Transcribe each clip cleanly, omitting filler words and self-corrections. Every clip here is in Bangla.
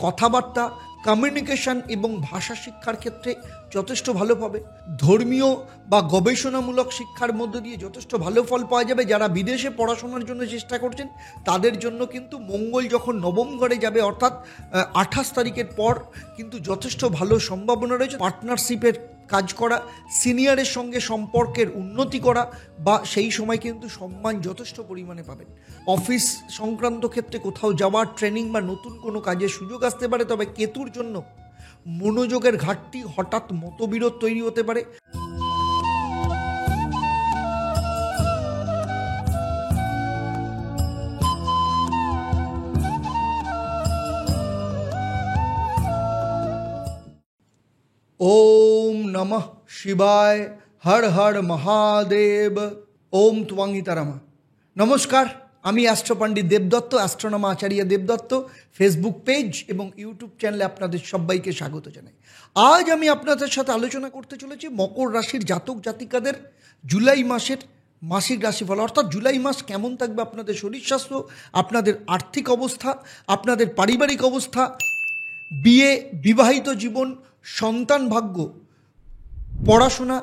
কথাবার্তা, কমিউনিকেশন এবং ভাষা শিক্ষার ক্ষেত্রে যথেষ্ট ভালো পাবে। ধর্মীয় বা গবেষণামূলক শিক্ষার মধ্য দিয়ে যথেষ্ট ভালো ফল পাওয়া যাবে। যারা বিদেশে পড়াশোনার জন্য চেষ্টা করছেন তাদের জন্য কিন্তু মঙ্গল যখন নবম ঘরে যাবে, অর্থাৎ 28 তারিখের পর কিন্তু যথেষ্ট ভালো সম্ভাবনা রয়েছে পার্টনারশিপের কাজ করা, সিনিয়রের সঙ্গে সম্পর্কের উন্নতি করা, বা সেই সময় কিন্তু সম্মান যথেষ্ট পরিমাণে পাবেন। অফিস সংক্রান্ত ক্ষেত্রে কোথাও যাওয়ার, ট্রেনিং বা নতুন কোনো কাজের সুযোগ আসতে পারে। তবে কেতুর জন্য মনোযোগের ঘাটতি, হঠাৎ মতবিরোধ তৈরি হতে পারে। ওম নমঃ শিবায়, হর হর মহাদেব, ওম ত্বংহিতারামা। নমস্কার, আমি অ্যাস্ট্রো পণ্ডিত দেবদত্ত, অ্যাস্ট্রোনমা আচার্য দেবদত্ত ফেসবুক পেজ এবং ইউটিউব চ্যানেলে আপনাদের সবাইকে স্বাগত জানাই। আজ আমি আপনাদের সাথে আলোচনা করতে চলেছি মকর রাশির জাতক জাতিকাদের জুলাই মাসের মাসিক রাশিফল, অর্থাৎ জুলাই মাস কেমন থাকবে আপনাদের শরীর স্বাস্থ্য, আপনাদের আর্থিক অবস্থা, আপনাদের পারিবারিক অবস্থা, বিয়ে, বিবাহিত জীবন, সন্তান ভাগ্য, পড়াশোনা,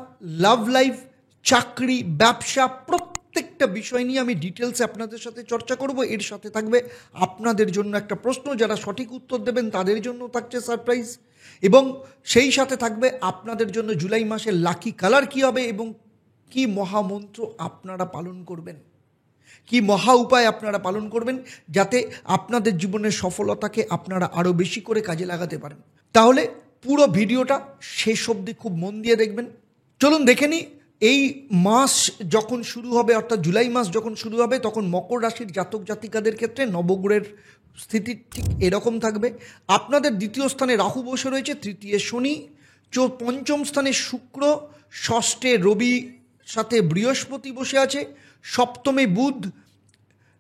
লাভ লাইফ, চাকরি, ব্যবসা, প্রত্যেকটা বিষয় নিয়ে আমি ডিটেলসে আপনাদের সাথে চর্চা করব। এর সাথে থাকবে আপনাদের জন্য একটা প্রশ্ন, যারা সঠিক উত্তর দেবেন তাদের জন্য থাকছে সারপ্রাইজ, এবং সেই সাথে থাকবে আপনাদের জন্য জুলাই মাসের লাকি কালার কী হবে এবং কি মহামন্ত্র আপনারা পালন করবেন, কি মহা উপায় আপনারা পালন করবেন যাতে আপনাদের জীবনের সফলতাকে আপনারা আরও বেশি করে কাজে লাগাতে পারেন। তাহলে পুরো ভিডিওটা শেষ অবধি খুব মন দিয়ে দেখবেন। চলুন দেখে নিই, এই মাস যখন শুরু হবে, অর্থাৎ জুলাই মাস যখন শুরু হবে, তখন মকর রাশির জাতক জাতিকাদের ক্ষেত্রে নবগ্রহের স্থিতি ঠিক এরকম থাকবে। আপনাদের দ্বিতীয় স্থানে রাহু বসে রয়েছে, তৃতীয় শনি, পঞ্চম স্থানে শুক্র, ষষ্ঠে রবি, সাথে বৃহস্পতি বসে আছে, সপ্তমে বুধ।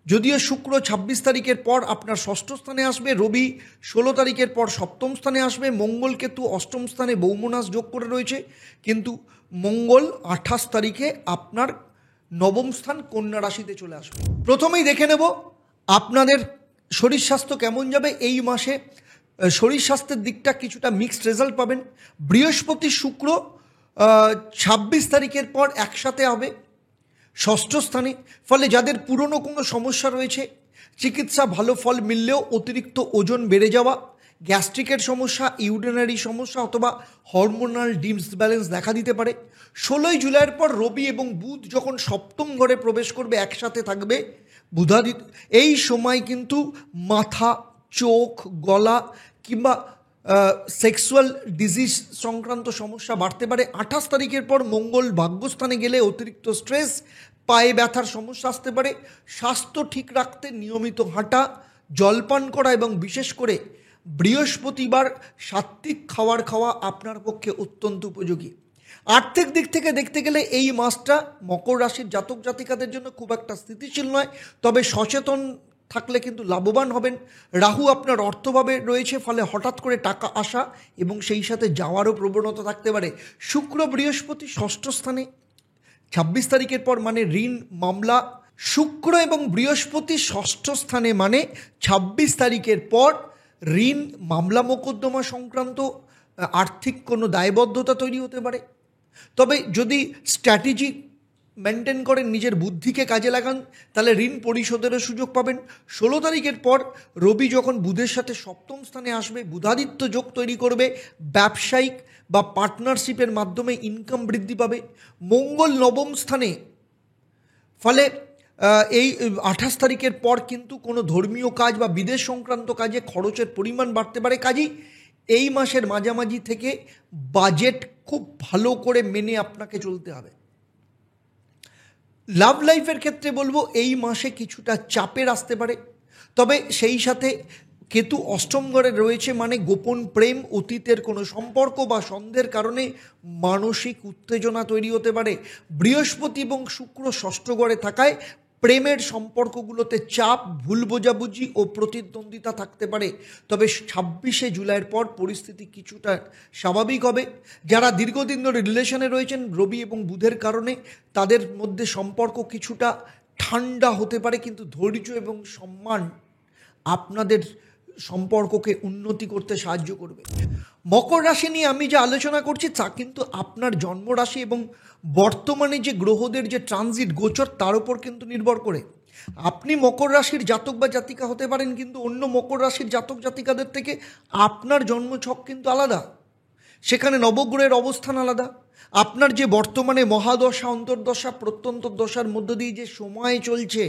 যদিও শুক্র 26 তারিখের পর আপনার ষষ্ঠ স্থানে আসবে, রবি 16 তারিখের পর সপ্তম স্থানে আসবে, মঙ্গল কেতু অষ্টম স্থানে বৌমনাস যোগ করে রয়েছে, কিন্তু মঙ্গল 28 তারিখে আপনার নবম স্থান কন্যা রাশিতে চলে আসবে। প্রথমেই দেখে নেব আপনাদের শরীর স্বাস্থ্য কেমন যাবে এই মাসে। শরীর স্বাস্থ্যের দিকটা কিছুটা মিক্সড রেজাল্ট পাবেন। বৃহস্পতি শুক্র 26 তারিখের পর একসাথে হবে ষষ্ঠ স্থানে, ফলে যাদের পুরনো কোনো সমস্যা রয়েছে, চিকিৎসা ভালো ফল মিললেও অতিরিক্ত ওজন বেড়ে যাওয়া, গ্যাস্ট্রিকের সমস্যা, ইউরিনারি সমস্যা অথবা হরমোনাল ডিসব্যালেন্স দেখা দিতে পারে। 16 জুলাইয়ের পর রবি এবং বুধ যখন সপ্তম ঘরে প্রবেশ করবে, একসাথে থাকবে বুধাদিত্য, এই সময় কিন্তু মাথা, চোখ, গলা কিংবা সেক্সুয়াল ডিজিজ সংক্রান্ত সমস্যা বাড়তে পারে। 28 তারিখের পর মঙ্গল ভাগ্যস্থানে গেলে অতিরিক্ত স্ট্রেস, পায়ে ব্যথার সমস্যা আসতে পারে। স্বাস্থ্য ঠিক রাখতে নিয়মিত হাঁটা, জলপান করা এবং বিশেষ করে বৃহস্পতিবার সাত্ত্বিক খাবার খাওয়া আপনার পক্ষে অত্যন্ত উপযোগী। আর্থিক দিক থেকে দেখতে গেলে এই মাসটা মকর রাশির জাতক জাতিকাদের জন্য খুব একটা স্থিতিশীল নয়, তবে সচেতন থাকলে কিন্তু লাভবান হবেন। রাহু আপনার অর্থভাবে রয়েছে, ফলে হঠাৎ করে টাকা আসা এবং সেই সাথে যাওয়ারও প্রবণতা থাকতে পারে। শুক্র বৃহস্পতি ষষ্ঠ স্থানে 26 তারিখের পর, মানে ঋণ মামলা। শুক্র এবং বৃহস্পতি ষষ্ঠ স্থানে মানে 26 তারিখের পর ঋণ মামলা মোকদ্দমা সংক্রান্ত আর্থিক কোনো দায়বদ্ধতা তৈরি হতে পারে। তবে যদি স্ট্র্যাটেজি মেনটেন করেন, নিজের বুদ্ধিকে কাজে লাগান, তাহলে ঋণ পরিশোধেরও সুযোগ পাবেন। 16 তারিখের পর রবি যখন বুধের সাথে সপ্তম স্থানে আসবে, বুধাদিত্য যোগ তৈরি করবে, ব্যবসায়িক বা পার্টনারশিপের মাধ্যমে ইনকাম বৃদ্ধি পাবে। মঙ্গল নবম স্থানে, ফলে এই 28 তারিখের পর কিন্তু কোনো ধর্মীয় কাজ বা বিদেশ সংক্রান্ত কাজে খরচের পরিমাণ বাড়তে পারে। কাজেই এই মাসের মাঝামাঝি থেকে বাজেট খুব ভালো করে মেনে আপনাকে চলতে হবে। লাভ লাইফের ক্ষেত্রে বলবো এই মাসে কিছুটা চাপের আসতে পারে, তবে সেই সাথে কেতু অষ্টম ঘরে রয়েছে, মানে গোপন প্রেম, অতীতের কোনো সম্পর্ক বা সন্দেহের কারণে মানসিক উত্তেজনা তৈরি হতে পারে। বৃহস্পতি এবং শুক্র ষষ্ঠ ঘরে থাকায় প্রেমের সম্পর্কগুলোতে চাপ, ভুল বোঝাবুঝি ও প্রতিদ্বন্দ্বিতা থাকতে পারে। তবে 26 জুলাইয়ের পর পরিস্থিতি কিছুটা স্বাভাবিক হবে। যারা দীর্ঘদিন ধরে রিলেশনে রয়েছেন, রবি এবং বুধের কারণে তাদের মধ্যে সম্পর্ক কিছুটা ঠান্ডা হতে পারে, কিন্তু ধৈর্য এবং সম্মান আপনাদের সম্পর্ককে উন্নতি করতে সাহায্য করবে। মকর রাশি নিয়ে আমি যে আলোচনা করছি তা কিন্তু আপনার জন্মরাশি এবং বর্তমানে যে গ্রহদের যে ট্রানজিট গোচর তার উপর কিন্তু নির্ভর করে। আপনি মকর রাশির জাতক বা জাতিকা হতে পারেন, কিন্তু অন্য মকর রাশির জাতক জাতিকাদের থেকে আপনার জন্মছক কিন্তু আলাদা, সেখানে নবগ্রহের অবস্থান আলাদা। আপনার যে বর্তমানে মহাদশা, অন্তর্দশা, প্রত্যন্তর দশার মধ্য দিয়ে যে সময় চলছে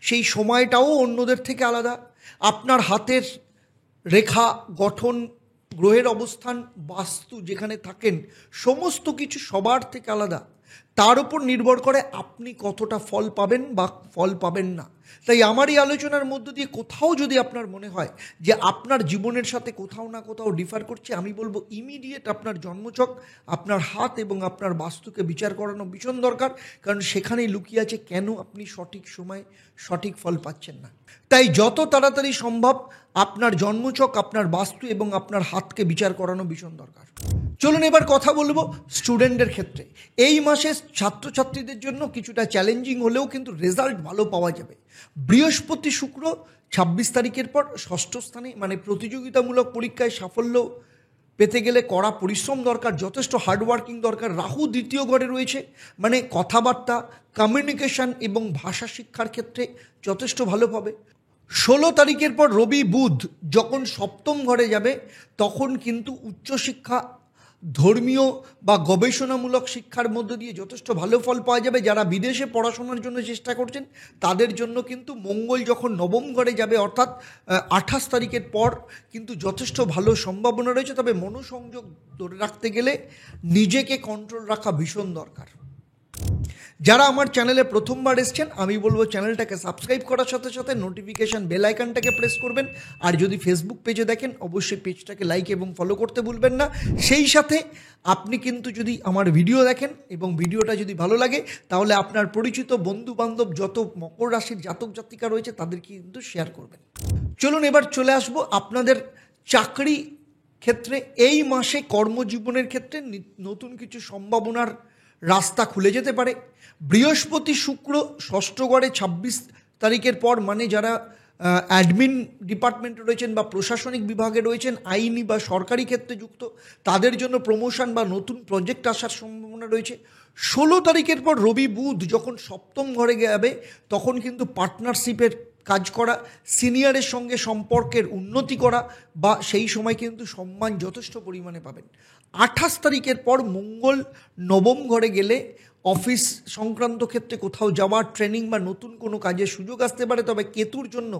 সেই সময়টাও অন্যদের থেকে আলাদা। আপনার হাতের রেখা, গঠন, গ্রহের অবস্থান, বাস্তু যেখানে থাকেন সমস্ত কিছু সবার থেকে আলাদা। তার উপর নির্ভর করে আপনি কতটা ফল পাবেন বা ফল পাবেন না। তাই আমার এই আলোচনার মধ্য দিয়ে কোথাও যদি আপনার মনে হয় যে আপনার জীবনের সাথে কোথাও না কোথাও ডিফার করছে, আমি বলবো ইমিডিয়েট আপনার জন্মছক, আপনার হাত এবং আপনার বাস্তুকে বিচার করানো ভীষণ দরকার, কারণ সেখানেই লুকিয়ে আছে কেন আপনি সঠিক সময় সঠিক ফল পাচ্ছেন না। তাই যত তাড়াতাড়ি সম্ভব আপনার জন্মছক, আপনার বাস্তু এবং আপনার হাতকে বিচার করানো ভীষণ দরকার। চলুন এবার কথা বলবো স্টুডেন্টদের ক্ষেত্রে। এই মাসে ছাত্রছাত্রীদের জন্য কিছুটা চ্যালেঞ্জিং হলেও কিন্তু রেজাল্ট ভালো পাওয়া যাবে। বৃহস্পতি শুক্র 26 তারিখের পর ষষ্ঠ স্থানে, মানে প্রতিযোগিতামূলক পরীক্ষায় সাফল্য পেতে গেলে কড়া পরিশ্রম দরকার, যথেষ্ট হার্ডওয়ার্কিং দরকার। রাহু দ্বিতীয় ঘরে রয়েছে, মানে কথাবার্তা, কমিউনিকেশন এবং ভাষা শিক্ষার ক্ষেত্রে যথেষ্ট ভালো পাবে। 16 তারিখের পর রবি বুধ যখন সপ্তম ঘরে যাবে তখন কিন্তু উচ্চশিক্ষা, ধর্মীয় বা গবেষণামূলক শিক্ষার মধ্য দিয়ে যথেষ্ট ভালো ফল পাওয়া যাবে। যারা বিদেশে পড়াশোনার জন্য চেষ্টা করছেন তাদের জন্য কিন্তু মঙ্গল যখন নবম ঘরে যাবে অর্থাৎ 28 তারিখের পর কিন্তু যথেষ্ট ভালো সম্ভাবনা রয়েছে। তবে মনোসংযোগ ধরে রাখতে গেলে নিজেকে কন্ট্রোল রাখা ভীষণ দরকার। যারা আমার চ্যানেলে প্রথমবার এসছেন আমি বলবো চ্যানেলটাকে সাবস্ক্রাইব করার সাথে সাথে নোটিফিকেশান বেল আইকনটাকে প্রেস করবেন। আর যদি ফেসবুক পেজে দেখেন অবশ্যই পেজটাকে লাইক এবং ফলো করতে ভুলবেন না। সেই সাথে আপনি কিন্তু যদি আমার ভিডিও দেখেন এবং ভিডিওটা যদি ভালো লাগে তাহলে আপনার পরিচিত বন্ধু বান্ধব যত মকর রাশির জাতক জাতিকা রয়েছে তাদেরকে কিন্তু শেয়ার করবেন। চলুন এবার চলে আসব আপনাদের চাকরি ক্ষেত্রে। এই মাসে কর্মজীবনের ক্ষেত্রে নতুন কিছু সম্ভাবনার রাস্তা খুলে যেতে পারে। বৃহস্পতি শুক্র ষষ্ঠ ঘরে 26 তারিখের পর, মানে যারা অ্যাডমিন ডিপার্টমেন্টে রয়েছেন বা প্রশাসনিক বিভাগে রয়েছেন, আইনি বা সরকারি ক্ষেত্রে যুক্ত, তাদের জন্য প্রমোশন বা নতুন প্রজেক্ট আসার সম্ভাবনা রয়েছে। 16 তারিখের পর রবি বুধ যখন সপ্তম ঘরে যাবে তখন কিন্তু পার্টনারশিপের কাজ করা, সিনিয়রের সঙ্গে সম্পর্কের উন্নতি করা বা সেই সময় কিন্তু সম্মান যথেষ্ট পরিমাণে পাবেন। 28 তারিখের পর মঙ্গল নবম ঘরে গেলে অফিস সংক্রান্ত ক্ষেত্রে কোথাও যাওয়ার, ট্রেনিং বা নতুন কোনো কাজের সুযোগ আসতে পারে। তবে কেতুর জন্য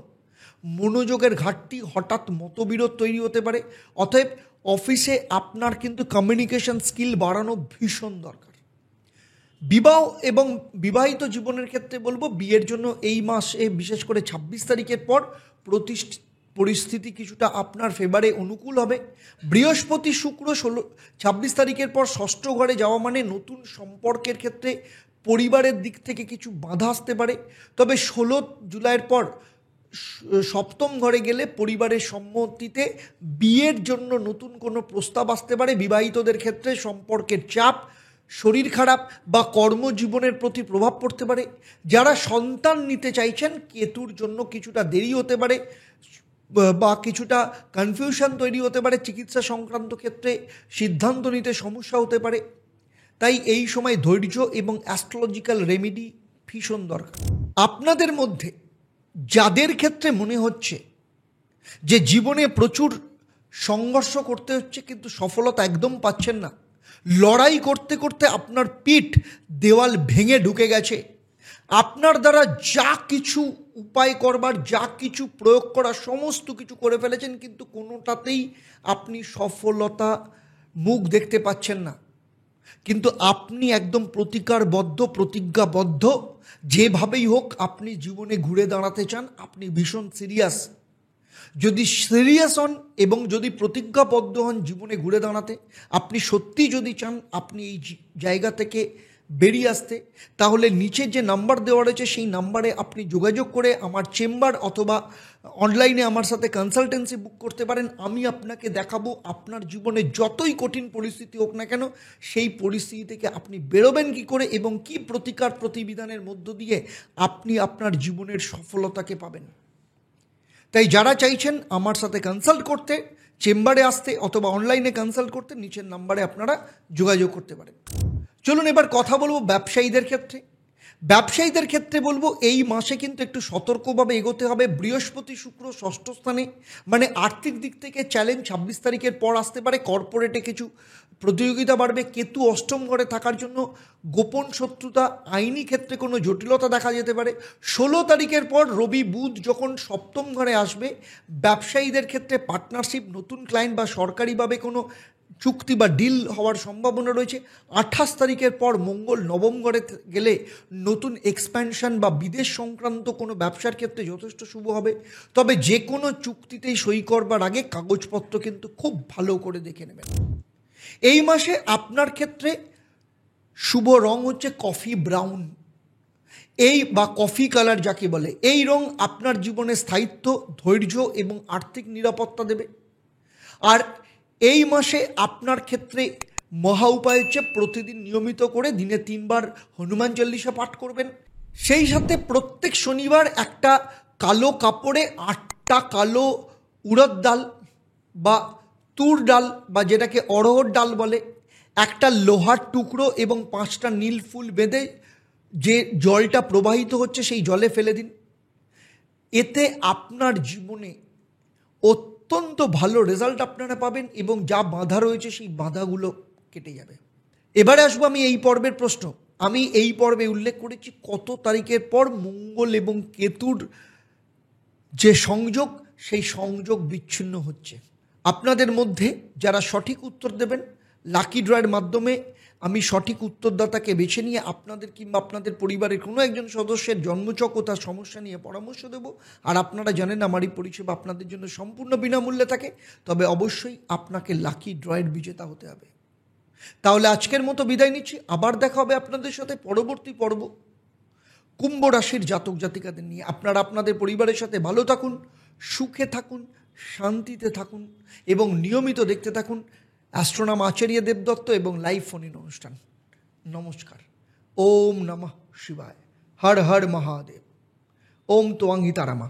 মনোযোগের ঘাটতি, হঠাৎ মতবিরোধ তৈরি হতে পারে। অতএব অফিসে আপনার কিন্তু কমিউনিকেশন স্কিল বাড়ানো ভীষণ দরকার। বিবাহ এবং বিবাহিত জীবনের ক্ষেত্রে বলবো বিয়ের জন্য এই মাসে বিশেষ করে 26 তারিখের পর পরিস্থিতি কিছুটা আপনার ফেভারে অনুকূল হবে। বৃহস্পতি শুক্র 26 তারিখের পর ষষ্ঠ ঘরে যাওয়া মানে নতুন সম্পর্কের ক্ষেত্রে পরিবারের দিক থেকে কিছু বাধা আসতে পারে। তবে 16 জুলাইয়ের পর সপ্তম ঘরে গেলে পরিবারের সম্মতিতে বিয়ের জন্য নতুন কোনো প্রস্তাব আসতে পারে। বিবাহিতদের ক্ষেত্রে সম্পর্কের চাপ, শরীর খারাপ বা কর্মজীবনের প্রতি প্রভাব পড়তে পারে। যারা সন্তান নিতে চাইছেন কেতুর জন্য কিছুটা দেরি হতে পারে বা কিছুটা কনফিউশন তৈরি হতে পারে। চিকিৎসা সংক্রান্ত ক্ষেত্রে সিদ্ধান্ত নিতে সমস্যা হতে পারে। তাই এই সময় ধৈর্য এবং অ্যাস্ট্রোলজিক্যাল রেমেডি ভীষণ দরকার। আপনাদের মধ্যে যাদের ক্ষেত্রে মনে হচ্ছে যে জীবনে প্রচুর সংঘর্ষ করতে হচ্ছে কিন্তু সফলতা একদম পাচ্ছেন না, লড়াই করতে করতে আপনার পিঠ দেওয়াল ভেঙে ঢুকে গেছে, আপনার দ্বারা যা কিছু উপায় করবার, যা কিছু প্রয়োগ করা সমস্ত কিছু করে ফেলেছেন কিন্তু কোনোটাতেই আপনি সফলতা মুখ দেখতে পাচ্ছেন না, কিন্তু আপনি একদম প্রতিজ্ঞাবদ্ধ যেভাবেই হোক আপনি জীবনে ঘুরে দাঁড়াতে চান। আপনি ভীষণ সিরিয়াস। যদি সিরিয়াস হন এবং যদি প্রতিজ্ঞাবদ্ধ হন জীবনে ঘুরে দাঁড়াতে, আপনি সত্যি যদি চান আপনি এই জায়গা থেকে বেরিয়ে আসতে, তাহলে নিচে যে নাম্বার দেওয়া রয়েছে সেই নাম্বারে আপনি যোগাযোগ করে আমার চেম্বার অথবা অনলাইনে আমার সাথে কনসালটেন্সি বুক করতে পারেন। আমি আপনাকে দেখাবো আপনার জীবনে যতই কঠিন পরিস্থিতি হোক না কেন সেই পরিস্থিতি থেকে আপনি বেরোবেন কী করে এবং কী প্রতিবিধানের মধ্য দিয়ে আপনি আপনার জীবনের সফলতাকে পাবেন। তাই যারা চাইছেন আমার সাথে কনসাল্ট করতে, চেম্বারে আসতে অথবা অনলাইনে কনসাল্ট করতে, নিচের নাম্বারে আপনারা যোগাযোগ করতে পারেন। চলুন এবার কথা বলবো ব্যবসায়ীদের ক্ষেত্রে। ব্যবসায়ীদের ক্ষেত্রে বলবো এই মাসে কিন্তু একটু সতর্কভাবে এগোতে হবে। বৃহস্পতি শুক্র ষষ্ঠ স্থানে, মানে আর্থিক দিক থেকে চ্যালেঞ্জ 26 তারিখের পর আসতে পারে। কর্পোরেটে কিছু প্রতিযোগিতা বাড়বে। কেতু অষ্টম ঘরে থাকার জন্য গোপন শত্রুতা, আইনি ক্ষেত্রে কোনো জটিলতা দেখা যেতে পারে। 16 তারিখের পর রবি বুধ যখন সপ্তম ঘরে আসবে, ব্যবসায়ীদের ক্ষেত্রে পার্টনারশিপ, নতুন ক্লায়েন্ট বা সরকারিভাবে কোনো চুক্তি বা ডিল হওয়ার সম্ভাবনা রয়েছে। 28 তারিখের পর মঙ্গল নবম ঘরে গেলে নতুন এক্সপ্যানশন বা বিদেশ সংক্রান্ত কোনো ব্যবসার ক্ষেত্রে যথেষ্ট শুভ হবে। তবে যে কোনো চুক্তিতেই সই করবার আগে কাগজপত্র কিন্তু খুব ভালো করে দেখে নেবেন। এই মাসে আপনার ক্ষেত্রে শুভ রং হচ্ছে কফি ব্রাউন, এই বা কফি কালার যাকে বলে। এই রং আপনার জীবনে স্থায়িত্ব, ধৈর্য এবং আর্থিক নিরাপত্তা দেবে। আর এই মাসে আপনার ক্ষেত্রে মহা উপায় হচ্ছে প্রতিদিন নিয়মিত করে দিনে 3 বার হনুমান চল্লিশা পাঠ করবেন। সেই সাথে প্রত্যেক শনিবার একটা কালো কাপড়ে 8টা কালো উড়দ ডাল বা তুর ডাল বা যেটাকে অড়হর ডাল বলে, একটা লোহার টুকরো এবং 5টা নীল ফুল বেঁধে যে জলটা প্রবাহিত হচ্ছে সেই জলে ফেলে দিন। এতে আপনার জীবনে অত্যন্ত ভালো রেজাল্ট আপনারা পাবেন এবং যা বাধা রয়েছে সেই বাধাগুলো কেটে যাবে। এবারে আসবো আমি এই পর্বের প্রশ্ন। আমি এই পর্বে উল্লেখ করেছি কত তারিখের পর মঙ্গল এবং কেতুর যে সংযোগ, সেই সংযোগ বিচ্ছিন্ন হচ্ছে। আপনাদের মধ্যে যারা সঠিক উত্তর দেবেন, লাকি ড্রয়ের মাধ্যমে আমি সঠিক উত্তরদাতাকে বেছে নিয়ে আপনাদের কিংবা আপনাদের পরিবারের কোনো একজন সদস্যের জন্মছক ও তার সমস্যা নিয়ে পরামর্শ দেব। আর আপনারা জানেন আমার এই পরিষেবা আপনাদের জন্য সম্পূর্ণ বিনামূল্যে থাকে। তবে অবশ্যই আপনাকে লাকি ড্রয়ের বিজেতা হতে হবে। তাহলে আজকের মতো বিদায় নিচ্ছি। আবার দেখা হবে আপনাদের সাথে পরবর্তী পর্ব কুম্ভ রাশির জাতক জাতিকাদের নিয়ে। আপনারা আপনাদের পরিবারের সাথে ভালো থাকুন, সুখে থাকুন, শান্তিতে থাকুন এবং নিয়মিত দেখতে থাকুন অ্যাস্ট্রোনম আচার্য দেবদত্ত এবং লাইভ ফোন ইন অনুষ্ঠান। নমস্কার। ওম নমঃ শিবায়। হর হর মহাদেব। ওম ত্বং হিতারামা।